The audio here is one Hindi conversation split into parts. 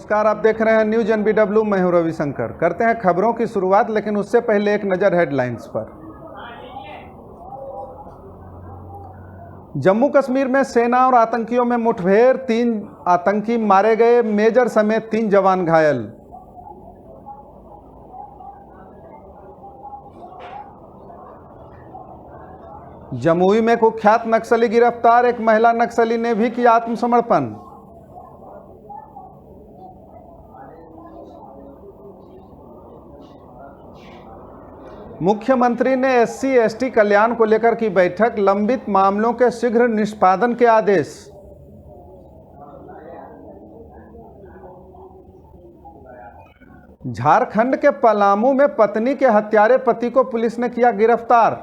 नमस्कार, आप देख रहे हैं न्यूज NBW। मैं हूं रविशंकर। करते हैं खबरों की शुरुआत, लेकिन उससे पहले एक नज़र हेडलाइंस पर। जम्मू कश्मीर में सेना और आतंकियों में मुठभेड़, 3 आतंकी मारे गए, मेजर समेत 3 जवान घायल। जमुई में कुख्यात नक्सली गिरफ्तार, एक महिला नक्सली ने भी किया आत्मसमर्पण। मुख्यमंत्री ने SC/ST कल्याण को लेकर की बैठक, लंबित मामलों के शीघ्र निष्पादन के आदेश। झारखंड के पलामू में पत्नी के हत्यारे पति को पुलिस ने किया गिरफ्तार।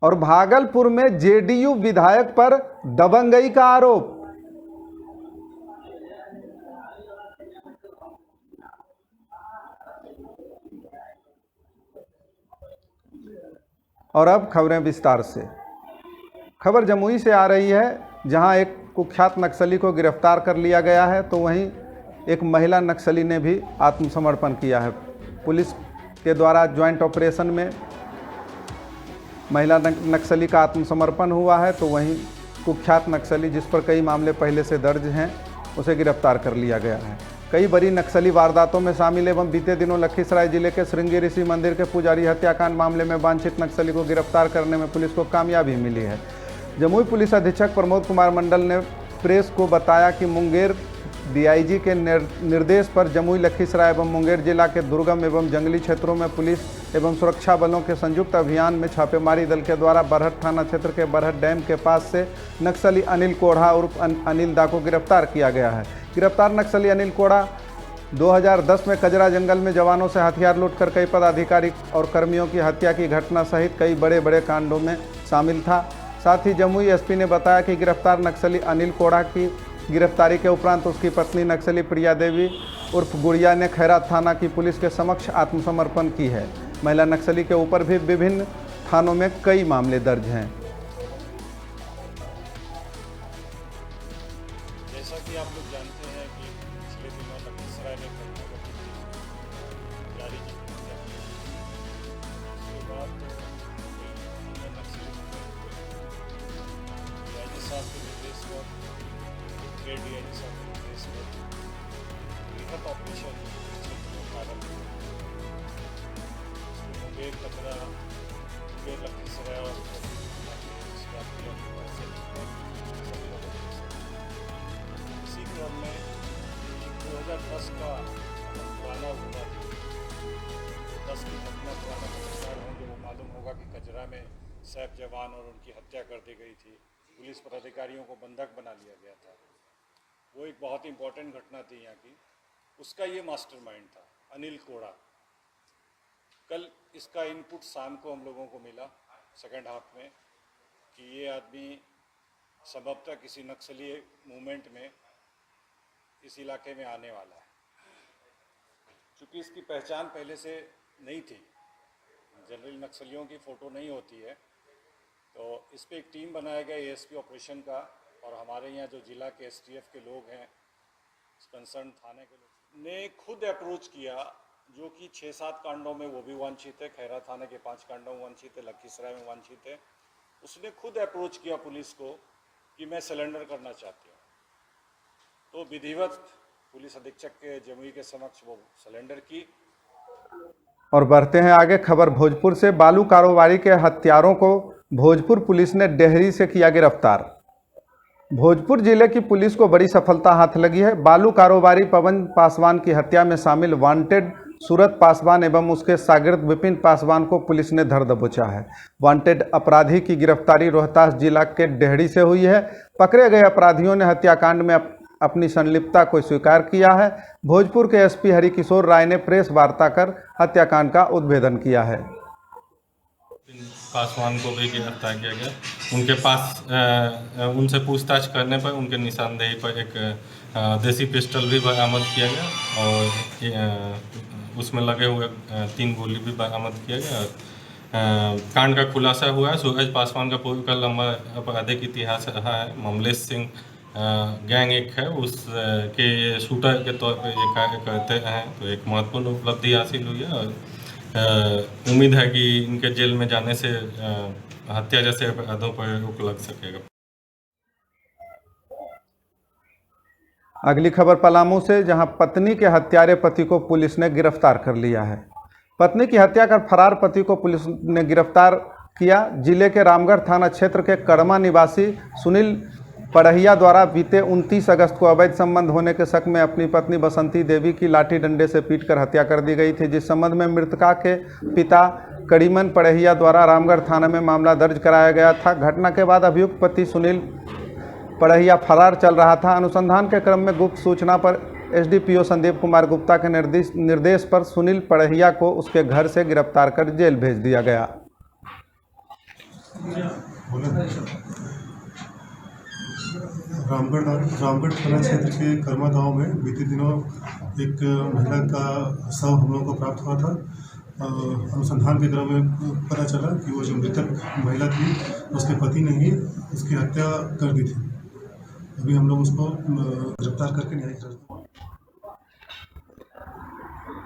और भागलपुर में JDU विधायक पर दबंगई का आरोप। और अब खबरें विस्तार से। खबर जमुई से आ रही है, जहां एक कुख्यात नक्सली को गिरफ्तार कर लिया गया है, तो वहीं एक महिला नक्सली ने भी आत्मसमर्पण किया है। पुलिस के द्वारा ज्वाइंट ऑपरेशन में महिला नक्सली का आत्मसमर्पण हुआ है, तो वहीं कुख्यात नक्सली, जिस पर कई मामले पहले से दर्ज हैं, उसे गिरफ्तार कर लिया गया है। कई बड़ी नक्सली वारदातों में शामिल एवं बीते दिनों लखीसराय जिले के श्रृंगी ऋषि मंदिर के पुजारी हत्याकांड मामले में वांछित नक्सली को गिरफ्तार करने में पुलिस को कामयाबी मिली है। जमुई पुलिस अधीक्षक प्रमोद कुमार मंडल ने प्रेस को बताया कि मुंगेर DIG के निर्देश पर जमुई, लखीसराय एवं मुंगेर जिला के दुर्गम एवं जंगली क्षेत्रों में पुलिस एवं सुरक्षा बलों के संयुक्त अभियान में छापेमारी दल के द्वारा बरहट थाना क्षेत्र के बरहट डैम के पास से नक्सली अनिल कोढ़ा उर्फ अनिल दा को गिरफ्तार किया गया है। गिरफ्तार नक्सली अनिल कोढ़ा 2010 में कजरा जंगल में जवानों से हथियार लूटकर कई पदाधिकारी और कर्मियों की हत्या की घटना सहित कई बड़े बड़े कांडों में शामिल था। साथ ही जमुई SP ने बताया कि गिरफ्तार नक्सली अनिल कोढ़ा की गिरफ्तारी के उपरांत उसकी पत्नी नक्सली प्रिया देवी उर्फ गुड़िया ने खैरात थाना की पुलिस के समक्ष आत्मसमर्पण की है। महिला नक्सली के ऊपर भी विभिन्न थानों में कई मामले दर्ज हैं। जैसा कि आप लोग जानते हैं कि पिछले दिनों लखीसराय में घटना घटी थी, जारी की थी। उसके बाद नक्सली DIG साहब के निर्देश पर, DIG साहब के निर्देश पर बृहत ऑपरेशन क्षेत्र में प्रारंभ हुआ। उसमें मुंगेर, कचरा, मुंगेर, लखीसराय और इसी क्रम में 2010 का पुराना हुआ, 10 की घटना पुराना समाचार होंगे, वो मालूम होगा कि कचरा में सैफ जवान और उनकी हत्या कर दी गई थी। पुलिस पदाधिकारियों को बंधक बना लिया गया था। वो एक बहुत इंपॉर्टेंट घटना थी यहाँ की। उसका ये मास्टरमाइंड था अनिल कोढ़ा। कल इसका इनपुट शाम को हम लोगों को मिला सेकेंड हाफ में कि ये आदमी संभवतः किसी नक्सली मूवमेंट में इस इलाके में आने वाला है। चूँकि इसकी पहचान पहले से नहीं थी, जनरल नक्सलियों की फ़ोटो नहीं होती है, तो इस पर एक टीम बनाया गया ASP ऑपरेशन का, और हमारे यहाँ जो जिला के STF के लोग हैं, कंसर्न थाने के लोग ने खुद अप्रोच किया, जो कि 6-7 कांडों में वो भी वांछित है। खैरा थाने के 5 कांडों में वांछित है, लखीसराय में वांछित है। उसने खुद अप्रोच किया पुलिस को कि मैं सरेंडर करना चाहती हूँ, तो विधिवत पुलिस अधीक्षक के जमुई के समक्ष वो सरेंडर की। और बढ़ते हैं आगे। खबर भोजपुर से। बालू कारोबारी के हत्यारों को भोजपुर पुलिस ने डेहरी से किया गिरफ्तार। भोजपुर जिले की पुलिस को बड़ी सफलता हाथ लगी है। बालू कारोबारी पवन पासवान की हत्या में शामिल वांटेड सूरत पासवान एवं उसके शागिर्द विपिन पासवान को पुलिस ने धर दबोचा है। वांटेड अपराधी की गिरफ्तारी रोहतास जिला के डेहरी से हुई है। पकड़े गए अपराधियों ने हत्याकांड में अपनी संलिप्तता को स्वीकार किया है। भोजपुर के SP हरिकिशोर राय ने प्रेस वार्ता कर हत्याकांड का उद्भेदन किया है। पासवान को भी गिरफ्तार किया गया। उनके पास उनसे पूछताछ करने पर उनके निशानदेही पर एक देसी पिस्टल भी बरामद किया गया और उसमें लगे हुए 3 गोली भी बरामद किया गया। कांड का खुलासा हुआ है। सूरज पासवान का पूर्व का लंबा आपराधिक इतिहास रहा है। ममलेश सिंह गैंग एक है, उस के शूटर के तौर पर ये कार्य करते हैं। तो एक महत्वपूर्ण उपलब्धि हासिल हुई है और उम्मीद है कि इनके जेल में जाने से हत्या जैसे अपराधों पर रोक लग सकेगा। अगली खबर पलामू से, जहां पत्नी के हत्यारे पति को पुलिस ने गिरफ्तार कर लिया है। पत्नी की हत्या कर फरार पति को पुलिस ने गिरफ्तार किया। जिले के रामगढ़ थाना क्षेत्र के कड़मा निवासी सुनील पड़हिया द्वारा बीते 29 अगस्त को अवैध संबंध होने के शक में अपनी पत्नी बसंती देवी की लाठी डंडे से पीटकर हत्या कर दी गई थी, जिस संबंध में मृतका के पिता कड़ीमन पड़हिया द्वारा रामगढ़ थाना में मामला दर्ज कराया गया था। घटना के बाद अभियुक्त पति सुनील पड़हिया फरार चल रहा था। अनुसंधान के क्रम में गुप्त सूचना पर एसडीपीओ संदीप कुमार गुप्ता के निर्देश पर सुनील पड़हिया को उसके घर से गिरफ्तार कर जेल भेज दिया गया। रामगढ़ थाना क्षेत्र के कर्मा गांव में बीते दिनों एक महिला का शव हम लोगों को प्राप्त हुआ था। अनुसंधान के क्रम में पता चला कि वो जो मृतक महिला थी उसके पति ने ही उसकी हत्या कर दी थी। अभी हम लोग उसको गिरफ्तार करके न्यायिक।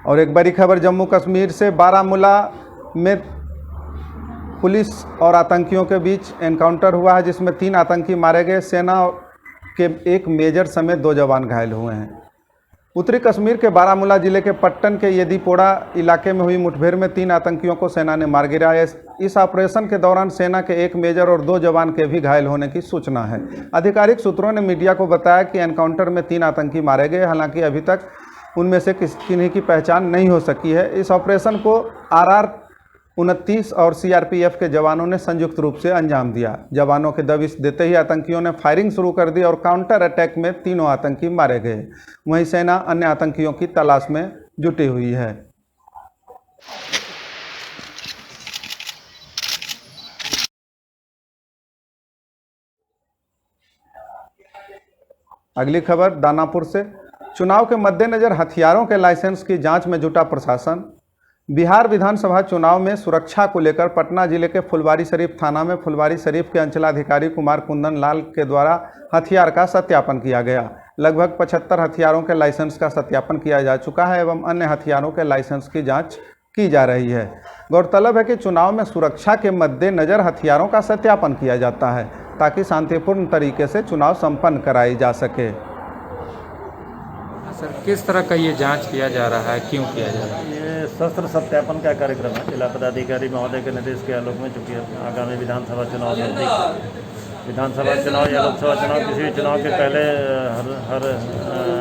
और एक बड़ी खबर जम्मू कश्मीर से, बारामूला में पुलिस और आतंकियों के बीच एनकाउंटर हुआ है, जिसमें 3 आतंकी मारे गए। सेना के एक मेजर समेत 2 जवान घायल हुए हैं। उत्तरी कश्मीर के बारामूला जिले के पट्टन के येदीपोड़ा इलाके में हुई मुठभेड़ में 3 आतंकियों को सेना ने मार गिराया। इस ऑपरेशन के दौरान सेना के 1 मेजर और 2 जवान के भी घायल होने की सूचना है। आधिकारिक सूत्रों ने मीडिया को बताया कि एनकाउंटर में 3 आतंकी मारे गए। हालांकि अभी तक उनमें से किन्हीं की पहचान नहीं हो सकी है। इस ऑपरेशन को RR-29 और CRPF के जवानों ने संयुक्त रूप से अंजाम दिया। जवानों के दबिश देते ही आतंकियों ने फायरिंग शुरू कर दी और काउंटर अटैक में 3 आतंकी मारे गए। वहीं सेना अन्य आतंकियों की तलाश में जुटी हुई है। अगली खबर दानापुर से, चुनाव के मद्देनजर हथियारों के लाइसेंस की जांच में जुटा प्रशासन। बिहार विधानसभा चुनाव में सुरक्षा को लेकर पटना जिले के फुलवारी शरीफ थाना में फुलवारी शरीफ के अंचलाधिकारी कुमार कुंदन लाल के द्वारा हथियार का सत्यापन किया गया। लगभग 75 हथियारों के लाइसेंस का सत्यापन किया जा चुका है एवं अन्य हथियारों के लाइसेंस की जांच की जा रही है। गौरतलब है कि चुनाव में सुरक्षा के मद्देनजर हथियारों का सत्यापन किया जाता है ताकि शांतिपूर्ण तरीके से चुनाव संपन्न कराई जा सके। सर, किस तरह का ये जांच किया जा रहा है, क्यों किया जा रहा है? ये शस्त्र सत्यापन का कार्यक्रम है जिला पदाधिकारी महोदय के निर्देश के आलोक में, चूँकि आगामी विधानसभा चुनाव नजदीक, विधानसभा चुनाव या लोकसभा चुनाव, किसी भी चुनाव के पहले हर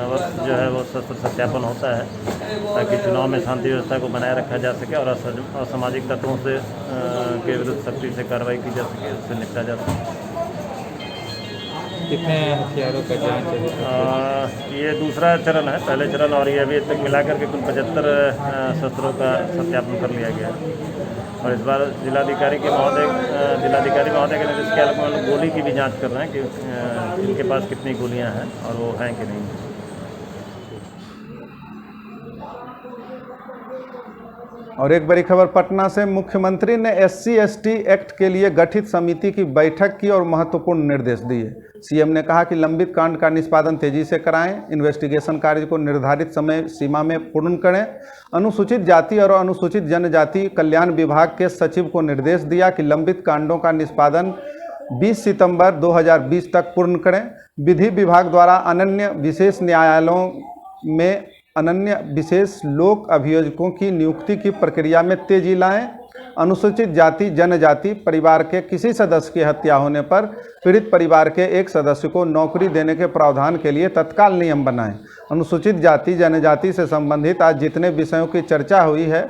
वर्ष जो है वो शस्त्र सत्यापन होता है ताकि चुनाव में शांति व्यवस्था को बनाए रखा जा सके और असामाजिक तत्वों से के विरुद्ध सख्ती से कार्रवाई की जा सके, उससे निपटा जा सके। कितने हथियारों का जांच है? ये दूसरा चरण है। पहले चरण और ये अभी तक मिलाकर के कुल 75 शस्त्रों का सत्यापन कर लिया गया है। और इस बार जिलाधिकारी महोदय के निर्देश के आलोक में हम लोग गोली की भी जांच कर रहे हैं कि इनके पास कितनी गोलियां हैं और वो हैं कि नहीं। और एक बड़ी खबर पटना से, मुख्यमंत्री ने SC/ST एक्ट के लिए गठित समिति की बैठक की और महत्वपूर्ण निर्देश दिए। सीएम ने कहा कि लंबित कांड का निष्पादन तेजी से कराएं, इन्वेस्टिगेशन कार्य को निर्धारित समय सीमा में पूर्ण करें। अनुसूचित जाति और अनुसूचित जनजाति कल्याण विभाग के सचिव को निर्देश दिया कि लंबित कांडों का निष्पादन 20 सितंबर 2020 तक पूर्ण करें। विधि विभाग द्वारा अनन्य विशेष न्यायालयों में अनन्य विशेष लोक अभियोजकों की नियुक्ति की प्रक्रिया में तेजी लाएं। अनुसूचित जाति जनजाति परिवार के किसी सदस्य की हत्या होने पर पीड़ित परिवार के एक सदस्य को नौकरी देने के प्रावधान के लिए तत्काल नियम बनाएं। अनुसूचित जाति जनजाति से संबंधित आज जितने विषयों की चर्चा हुई है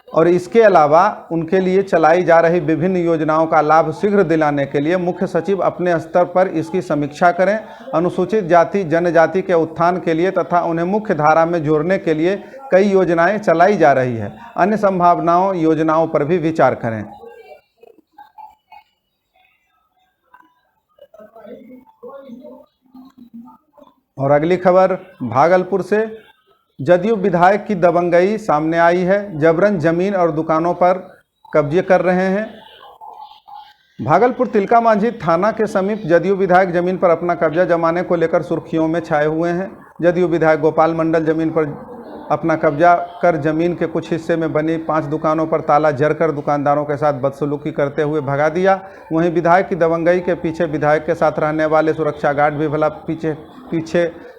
और इसके अलावा उनके लिए चलाई जा रही विभिन्न योजनाओं का लाभ शीघ्र दिलाने के लिए मुख्य सचिव अपने स्तर पर इसकी समीक्षा करें। अनुसूचित जाति जनजाति के उत्थान के लिए तथा उन्हें मुख्य धारा में जोड़ने के लिए कई योजनाएं चलाई जा रही है। अन्य संभावनाओं योजनाओं पर भी विचार करें। और अगली खबर भागलपुर से, जदयू विधायक की दबंगई सामने आई है। जबरन जमीन और दुकानों पर कब्जे कर रहे हैं। भागलपुर तिलका मांझी थाना के समीप जदयू विधायक जमीन पर अपना कब्जा जमाने को लेकर सुर्खियों में छाए हुए हैं। जदयू विधायक गोपाल मंडल जमीन पर अपना कब्जा कर जमीन के कुछ हिस्से में बनी 5 दुकानों पर ताला जड़कर दुकानदारों के साथ बदसलूकी करते हुए भगा दिया। वहीं विधायक की दबंगई के पीछे विधायक के साथ रहने वाले सुरक्षा गार्ड भी भला पीछे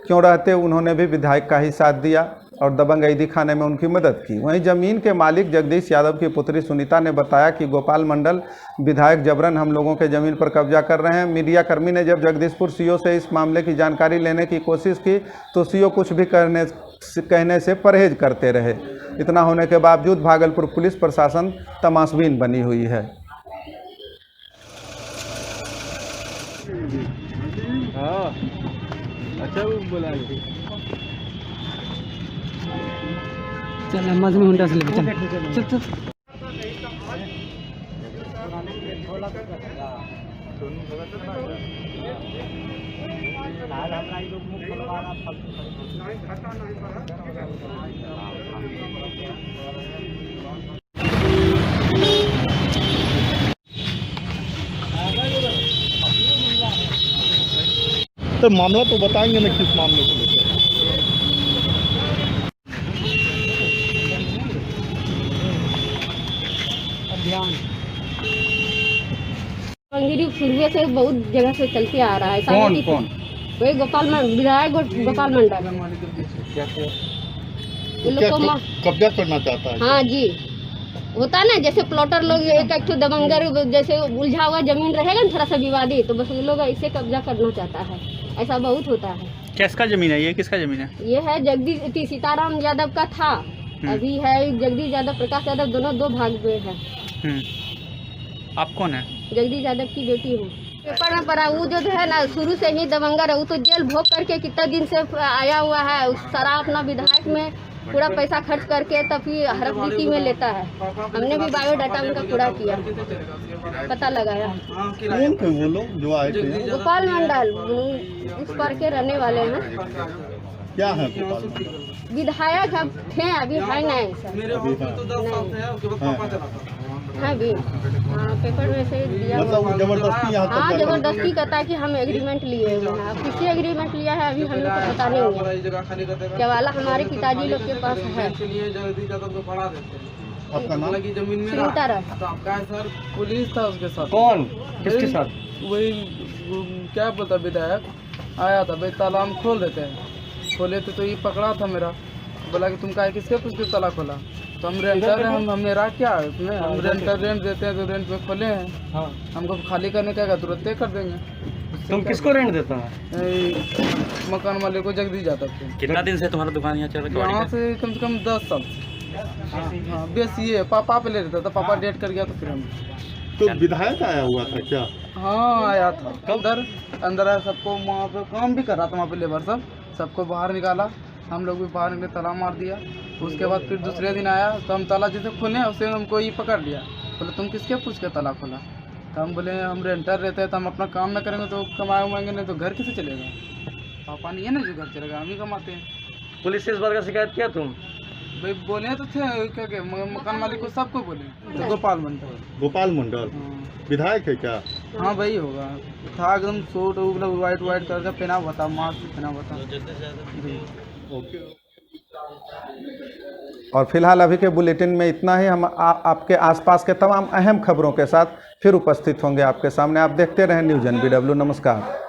क्यों रहते, उन्होंने भी विधायक का ही साथ दिया और दबंगई दिखाने में उनकी मदद की। वहीं जमीन के मालिक जगदीश यादव की पुत्री सुनीता ने बताया कि गोपाल मंडल विधायक जबरन हम लोगों के ज़मीन पर कब्जा कर रहे हैं। मीडिया कर्मी ने जब जगदीशपुर सीओ से इस मामले की जानकारी लेने की कोशिश की तो सीओ कुछ भी कहने से परहेज करते रहे। इतना होने के बावजूद भागलपुर पुलिस प्रशासन तमाशबीन बनी हुई है। अच्छा वो बोला चल मज में हुंडा से ले चल चल चल। तो मामला तो बताएंगे ना किस मामले को लेकर। शुरू से बहुत जगह से चलते आ रहा है। कौन वही विधायक गोपाल मंडल कब्जा करना चाहता है। हाँ जी, होता ना जैसे प्लॉटर लोग एक दबंगर जैसे उलझा हुआ जमीन रहेगा ना थोड़ा सा विवादित, तो बस वो लोग इसे कब्जा करना चाहता है। ऐसा बहुत होता है। किसका जमीन है ये? किसका जमीन है ये? है जगदीश सीताराम यादव का था, अभी है जगदीश यादव प्रकाश यादव, दोनों 2 भाग में है। आप कौन है? जगदीश यादव की बेटी हूँ। पेपर में पढ़ा, वो जो है ना शुरू से ही दबंगर है। वो तो जेल भोग करके कितना दिन से आया हुआ है। उस सारा अपना विधायक में पूरा पैसा खर्च करके तब फिर हरफनीति में लेता है। हमने भी बायोडाटा उनका पूरा किया, पता लगाया। वो लोग जो आए थे गोपाल मंडल इस पर के रहने वाले हैं। क्या है? विधायक थे, अभी है नहीं है भी। हाँ, पेपर में से दिया। मतलब जबरदस्ती यहाँ हाँ, जबरदस्ती कहता है कि हम एग्रीमेंट लिए हुए हैं। किसी एग्रीमेंट लिया है अभी हम लोग को पता नहीं है। क्या वाला हमारे पिताजी लोग के पास है। आपका नाम? सुनीता राय। सर पुलिस था उसके साथ। कौन? किसके साथ? वही क्या बोलता विधायक आया था, भाई ताला हम खोल देते हैं। खोले थे तो ये पकड़ा था मेरा, बोला कि तुम काहे किसके पूछ के ताला खोला? तो हम रेंटर हैं, हम मेरा क्या है उसमें, हम रेंट देते हैं तो रेंट पे खोले हैं। हाँ। हमको खाली करने का तुरंत कर देंगे। तुम किसको रेंट देता है? मकान वाले को जगदीश यादव थे। कितना दिन से तुम्हारा दुकान यहाँ चल रहा है? यहाँ से कम 10 साल से। हाँ, बस ये पापा पे ले रहता था, पापा डेट कर गया तो फिर हम। तो विधायक आया हुआ था क्या? हाँ आया था। अंदर आया, सबको वहाँ पे काम भी कर रहा था, वहाँ पे लेबर सबको बाहर निकाला। हम लोग भी बाहर निकले, ताला मार दिया। उसके बाद फिर दूसरे दिन आया तो हम ताला जैसे खोले उससे हमको ये पकड़ लिया। बोले तुम किसके पूछ के ताला खोला? तो हम बोले हम रेंटर रहते हैं तो हम अपना काम न करेंगे तो कमाए उमाएंगे नहीं तो घर कैसे चलेगा? पापा नहीं है ना जो घर चलेगा, हम ही कमाते हैं। पुलिस से इस बार का शिकायत किया तुम? भाई बोले तो थे क्या मकान मालिक को सबको बोले। तो गोपाल मंडल विधायक है क्या? हाँ भाई होगा, था एकदम सूट वाइट करके पहना हुआ था, मास्क पहना हुआ था। और फिलहाल अभी के बुलेटिन में इतना ही। हम आपके आसपास के तमाम अहम खबरों के साथ फिर उपस्थित होंगे आपके सामने। आप देखते रहें न्यूज़ NBW। नमस्कार।